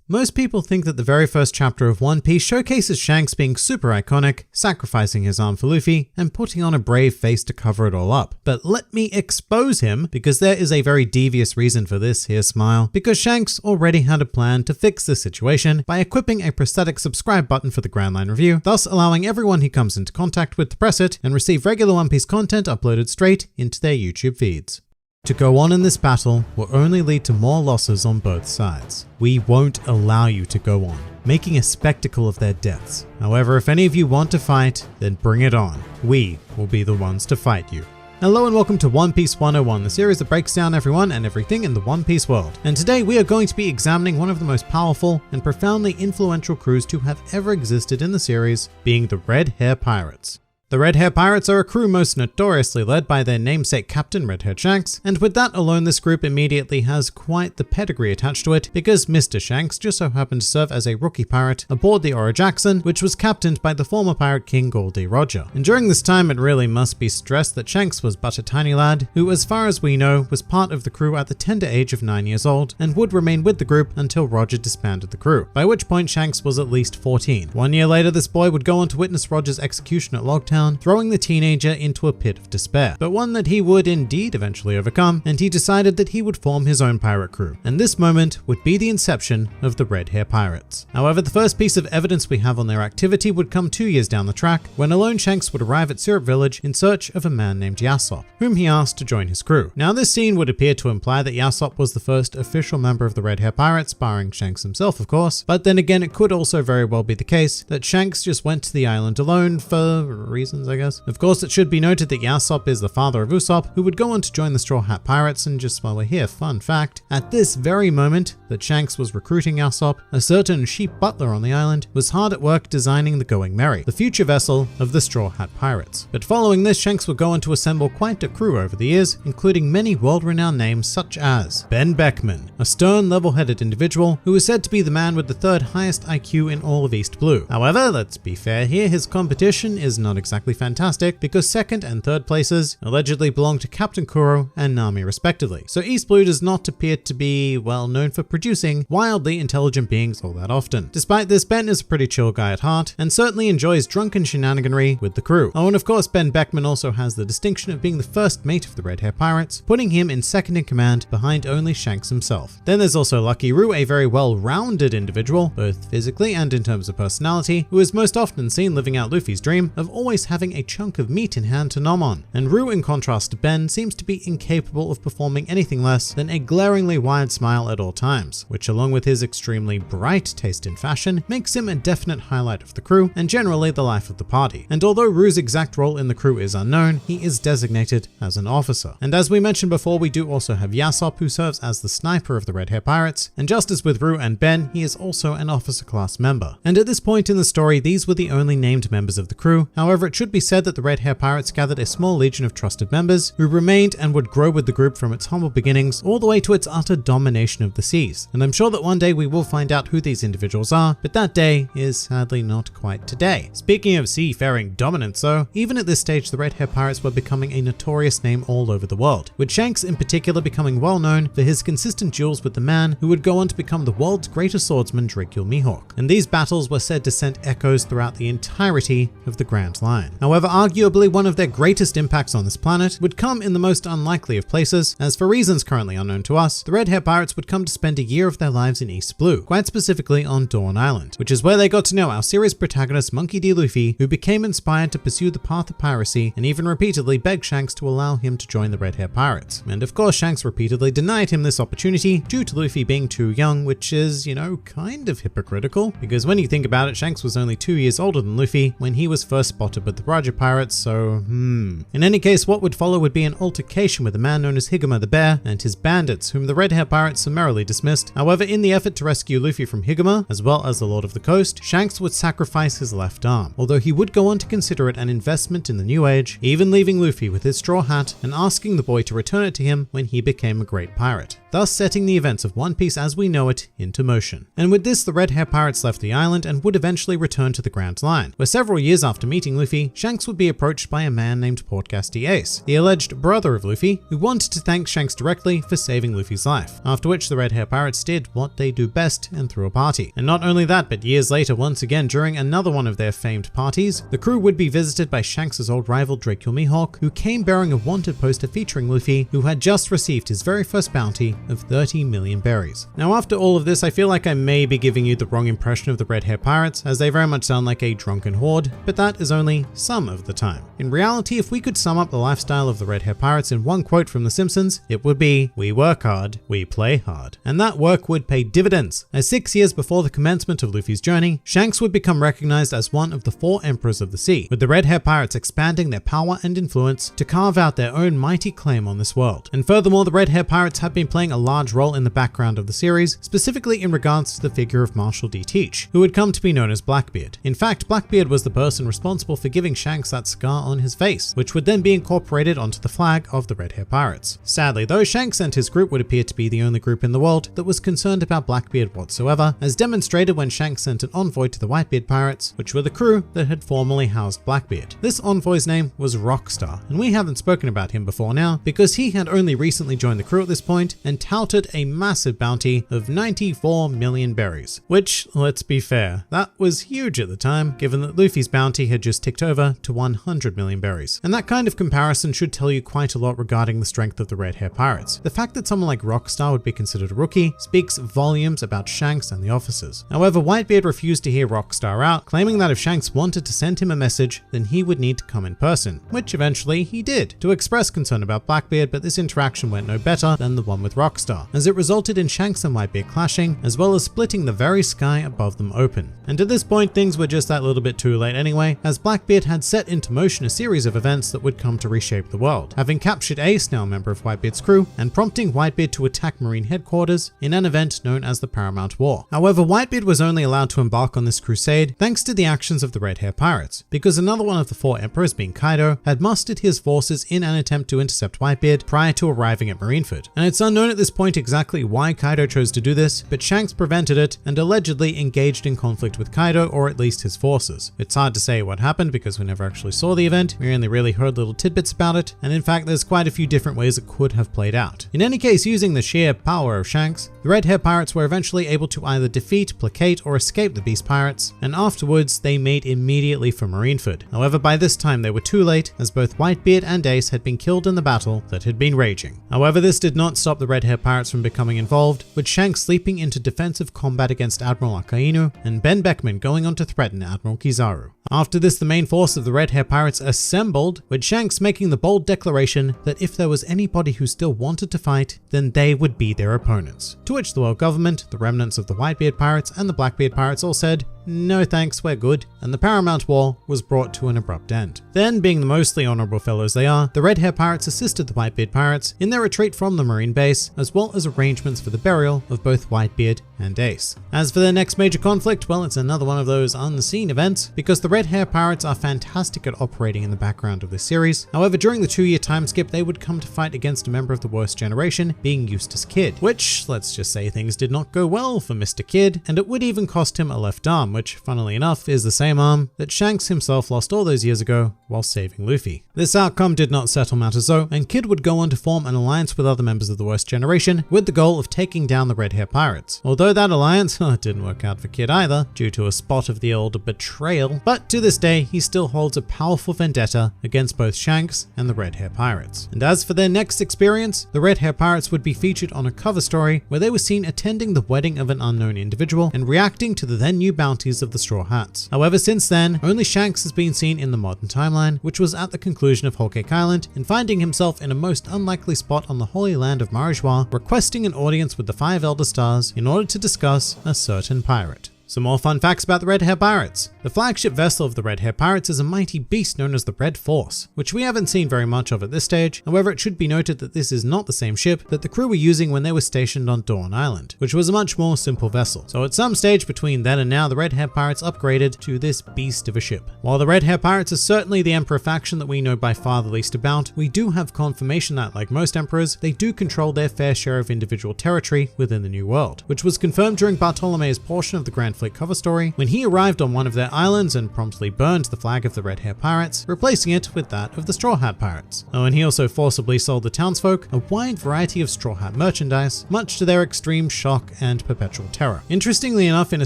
Most people think that the very first chapter of One Piece showcases Shanks being super iconic, sacrificing his arm for Luffy, and putting on a brave face to cover it all up. But let me expose him, because there is a very devious reason for this here, Smile. Because Shanks already had a plan to fix this situation by equipping a prosthetic subscribe button for the Grand Line Review, thus allowing everyone he comes into contact with to press it and receive regular One Piece content uploaded straight into their YouTube feeds. To go on in this battle will only lead to more losses on both sides. We won't allow you to go on, making a spectacle of their deaths. However, if any of you want to fight, then bring it on. We will be the ones to fight you. Hello and welcome to One Piece 101, the series that breaks down everyone and everything in the One Piece world. And today we are going to be examining one of the most powerful and profoundly influential crews to have ever existed in the series, being the Red Hair Pirates. The Red Hair Pirates are a crew most notoriously led by their namesake captain, Red-Haired Shanks, and with that alone this group immediately has quite the pedigree attached to it, because Mr. Shanks just so happened to serve as a rookie pirate aboard the Ora Jackson, which was captained by the former pirate king Gol D. Roger. And during this time it really must be stressed that Shanks was but a tiny lad, who as far as we know was part of the crew at the tender age of 9 years old, and would remain with the group until Roger disbanded the crew, by which point Shanks was at least 14. 1 year later this boy would go on to witness Roger's execution at Logtown, throwing the teenager into a pit of despair, but one that he would indeed eventually overcome, and he decided that he would form his own pirate crew. And this moment would be the inception of the Red Hair Pirates. However, the first piece of evidence we have on their activity would come 2 years down the track, when alone Shanks would arrive at Syrup Village in search of a man named Yasopp, whom he asked to join his crew. Now this scene would appear to imply that Yasopp was the first official member of the Red Hair Pirates, barring Shanks himself of course, but then again it could also very well be the case that Shanks just went to the island alone for reasons, I guess. Of course, it should be noted that Yasopp is the father of Usopp, who would go on to join the Straw Hat Pirates, and just while we're here, fun fact, at this very moment that Shanks was recruiting Yasopp, a certain sheep butler on the island was hard at work designing the Going Merry, the future vessel of the Straw Hat Pirates. But following this, Shanks would go on to assemble quite a crew over the years, including many world-renowned names such as Ben Beckman, a stern, level-headed individual who is said to be the man with the third highest IQ in all of East Blue. However, let's be fair here, his competition is not exactly fantastic, because second and third places allegedly belong to Captain Kuro and Nami respectively. So East Blue does not appear to be well known for producing wildly intelligent beings all that often. Despite this, Ben is a pretty chill guy at heart and certainly enjoys drunken shenaniganry with the crew. Oh, and of course Ben Beckman also has the distinction of being the first mate of the Red Hair Pirates, putting him in second in command behind only Shanks himself. Then there's also Lucky Roo, a very well-rounded individual, both physically and in terms of personality, who is most often seen living out Luffy's dream of always having a chunk of meat in hand to nom on. And Roo, in contrast to Ben, seems to be incapable of performing anything less than a glaringly wide smile at all times, which along with his extremely bright taste in fashion makes him a definite highlight of the crew and generally the life of the party. And although Roo's exact role in the crew is unknown, he is designated as an officer. And as we mentioned before, we do also have Yasopp, who serves as the sniper of the Red Hair Pirates, and just as with Roo and Ben, he is also an officer class member. And at this point in the story, these were the only named members of the crew. However, it should be said that the Red Hair Pirates gathered a small legion of trusted members who remained and would grow with the group from its humble beginnings all the way to its utter domination of the seas. And I'm sure that one day we will find out who these individuals are, but that day is sadly not quite today. Speaking of seafaring dominance though, even at this stage the Red Hair Pirates were becoming a notorious name all over the world, with Shanks in particular becoming well known for his consistent duels with the man who would go on to become the world's greatest swordsman, Drakeo Mihawk. And these battles were said to send echoes throughout the entirety of the Grand Line. However, arguably one of their greatest impacts on this planet would come in the most unlikely of places, as for reasons currently unknown to us, the Red Hair Pirates would come to spend a year of their lives in East Blue, quite specifically on Dawn Island, which is where they got to know our series protagonist Monkey D. Luffy, who became inspired to pursue the path of piracy and even repeatedly begged Shanks to allow him to join the Red Hair Pirates. And of course Shanks repeatedly denied him this opportunity due to Luffy being too young, which is, you know, kind of hypocritical, because when you think about it, Shanks was only 2 years older than Luffy when he was first spotted with the Roger Pirates, so In any case, what would follow would be an altercation with a man known as Higuma the Bear and his bandits, whom the Red Hair Pirates summarily dismissed. However, in the effort to rescue Luffy from Higuma, as well as the Lord of the Coast, Shanks would sacrifice his left arm, although he would go on to consider it an investment in the new age, even leaving Luffy with his straw hat and asking the boy to return it to him when he became a great pirate, thus setting the events of One Piece as we know it into motion. And with this, the Red Hair Pirates left the island and would eventually return to the Grand Line, where several years after meeting Luffy, Luffy, Shanks would be approached by a man named Portgasty Ace, the alleged brother of Luffy, who wanted to thank Shanks directly for saving Luffy's life, after which the Red Hair Pirates did what they do best and threw a party. And not only that, but years later, once again during another one of their famed parties, the crew would be visited by Shanks' old rival Draco Mihawk, who came bearing a wanted poster featuring Luffy, who had just received his very first bounty of 30 million berries. Now after all of this, I feel like I may be giving you the wrong impression of the Red Hair Pirates, as they very much sound like a drunken horde, but that is only some of the time. In reality, if we could sum up the lifestyle of the Red Hair Pirates in one quote from The Simpsons, it would be, "We work hard, we play hard." And that work would pay dividends, as 6 years before the commencement of Luffy's journey, Shanks would become recognized as one of the 4 Emperors of the Sea, with the Red Hair Pirates expanding their power and influence to carve out their own mighty claim on this world. And furthermore, the Red Hair Pirates have been playing a large role in the background of the series, specifically in regards to the figure of Marshall D. Teach, who would come to be known as Blackbeard. In fact, Blackbeard was the person responsible for giving Shanks that scar on his face, which would then be incorporated onto the flag of the Red Hair Pirates. Sadly though, Shanks and his group would appear to be the only group in the world that was concerned about Blackbeard whatsoever, as demonstrated when Shanks sent an envoy to the Whitebeard Pirates, which were the crew that had formerly housed Blackbeard. This envoy's name was Rockstar, and we haven't spoken about him before now because he had only recently joined the crew at this point and touted a massive bounty of 94 million berries, which, let's be fair, that was huge at the time, given that Luffy's bounty had just ticked over to 100 million berries. And that kind of comparison should tell you quite a lot regarding the strength of the Red Hair Pirates. The fact that someone like Rockstar would be considered a rookie speaks volumes about Shanks and the officers. However, Whitebeard refused to hear Rockstar out, claiming that if Shanks wanted to send him a message, then he would need to come in person, which eventually he did, to express concern about Blackbeard, but this interaction went no better than the one with Rockstar, as it resulted in Shanks and Whitebeard clashing, as well as splitting the very sky above them open. And at this point, things were just that little bit too late anyway, as Blackbeard had set into motion a series of events that would come to reshape the world, having captured Ace, now a member of Whitebeard's crew, and prompting Whitebeard to attack Marine headquarters in an event known as the Paramount War. However, Whitebeard was only allowed to embark on this crusade thanks to the actions of the Red Hair Pirates, because another one of the 4 Emperors, being Kaido, had mustered his forces in an attempt to intercept Whitebeard prior to arriving at Marineford. And it's unknown at this point exactly why Kaido chose to do this, but Shanks prevented it and allegedly engaged in conflict with Kaido, or at least his forces. It's hard to say what happened because we never actually saw the event, we only really heard little tidbits about it, and in fact there's quite a few different ways it could have played out. In any case, using the sheer power of Shanks, the Red Hair Pirates were eventually able to either defeat, placate, or escape the Beast Pirates, and afterwards they made immediately for Marineford. However, by this time they were too late, as both Whitebeard and Ace had been killed in the battle that had been raging. However, this did not stop the Red Hair Pirates from becoming involved, with Shanks leaping into defensive combat against Admiral Akainu, and Ben Beckman going on to threaten Admiral Kizaru. After this, the main force of the Red Hair Pirates assembled, with Shanks making the bold declaration that if there was anybody who still wanted to fight, then they would be their opponents. To which the world government, the remnants of the Whitebeard Pirates, and the Blackbeard Pirates all said, "No thanks, we're good," and the Paramount War was brought to an abrupt end. Then, being the mostly honorable fellows they are, the Red Hair Pirates assisted the Whitebeard Pirates in their retreat from the Marine base, as well as arrangements for the burial of both Whitebeard and Ace. As for their next major conflict, well, it's another one of those unseen events, because the Red Hair Pirates are fantastic at operating in the background of this series. However, during the 2-year time skip, they would come to fight against a member of the Worst Generation, being Eustace Kid, which, let's just say things did not go well for Mr. Kid, and it would even cost him a left arm, which, funnily enough, is the same arm that Shanks himself lost all those years ago while saving Luffy. This outcome did not settle matters though, and Kid would go on to form an alliance with other members of the Worst Generation with the goal of taking down the Red Hair Pirates. Although that alliance didn't work out for Kid either, due to a spot of the old betrayal, but to this day he still holds a powerful vendetta against both Shanks and the Red Hair Pirates. And as for their next experience, the Red Hair Pirates would be featured on a cover story where they were seen attending the wedding of an unknown individual and reacting to the then new bounties of the Straw Hats. However, since then, only Shanks has been seen in the modern timeline, which was at the conclusion of Whole Cake Island, and finding himself in a most unlikely spot on the holy land of Marijois, requesting an audience with the 5 Elder Stars in order to discuss a certain pirate. Some more fun facts about the Red Hair Pirates. The flagship vessel of the Red Hair Pirates is a mighty beast known as the Red Force, which we haven't seen very much of at this stage. However, it should be noted that this is not the same ship that the crew were using when they were stationed on Dawn Island, which was a much more simple vessel. So at some stage between then and now, the Red Hair Pirates upgraded to this beast of a ship. While the Red Hair Pirates are certainly the Emperor faction that we know by far the least about, we do have confirmation that, like most emperors, they do control their fair share of individual territory within the New World, which was confirmed during Bartolomeo's portion of the Grand Fleet cover story when he arrived on one of their islands and promptly burned the flag of the Red Hair Pirates, replacing it with that of the Straw Hat Pirates. Oh, and he also forcibly sold the townsfolk a wide variety of Straw Hat merchandise, much to their extreme shock and perpetual terror. Interestingly enough, in a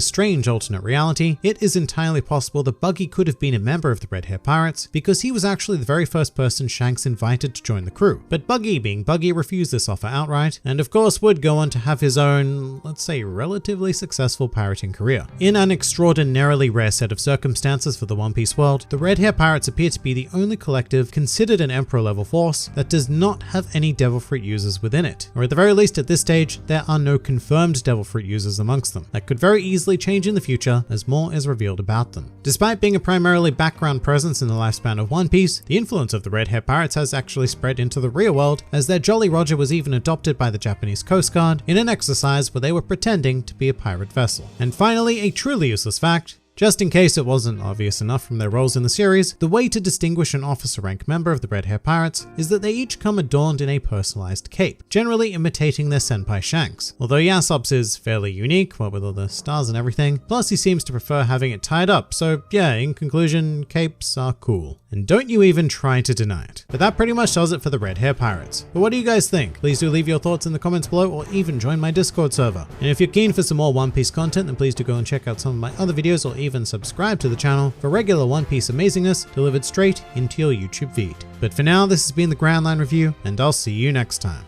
strange alternate reality, it is entirely possible that Buggy could have been a member of the Red Hair Pirates because he was actually the very first person Shanks invited to join the crew. But Buggy, being Buggy, refused this offer outright, and of course would go on to have his own, let's say, relatively successful pirating career. In an extraordinarily rare set of circumstances for the One Piece world, the Red Hair Pirates appear to be the only collective considered an Emperor-level force that does not have any Devil Fruit users within it, or at the very least at this stage, there are no confirmed Devil Fruit users amongst them. That could very easily change in the future as more is revealed about them. Despite being a primarily background presence in the lifespan of One Piece, the influence of the Red Hair Pirates has actually spread into the real world, as their Jolly Roger was even adopted by the Japanese Coast Guard in an exercise where they were pretending to be a pirate vessel. And finally, a truly useless fact: just in case it wasn't obvious enough from their roles in the series, the way to distinguish an officer rank member of the Red Hair Pirates is that they each come adorned in a personalized cape, generally imitating their senpai Shanks. Although Yasopp's is fairly unique, what with all the stars and everything, plus he seems to prefer having it tied up, so yeah, in conclusion, capes are cool. And don't you even try to deny it. But that pretty much does it for the Red Hair Pirates. But what do you guys think? Please do leave your thoughts in the comments below, or even join my Discord server. And if you're keen for some more One Piece content, then please do go and check out some of my other videos, or even subscribe to the channel for regular One Piece amazingness delivered straight into your YouTube feed. But for now, this has been the Grand Line Review, and I'll see you next time.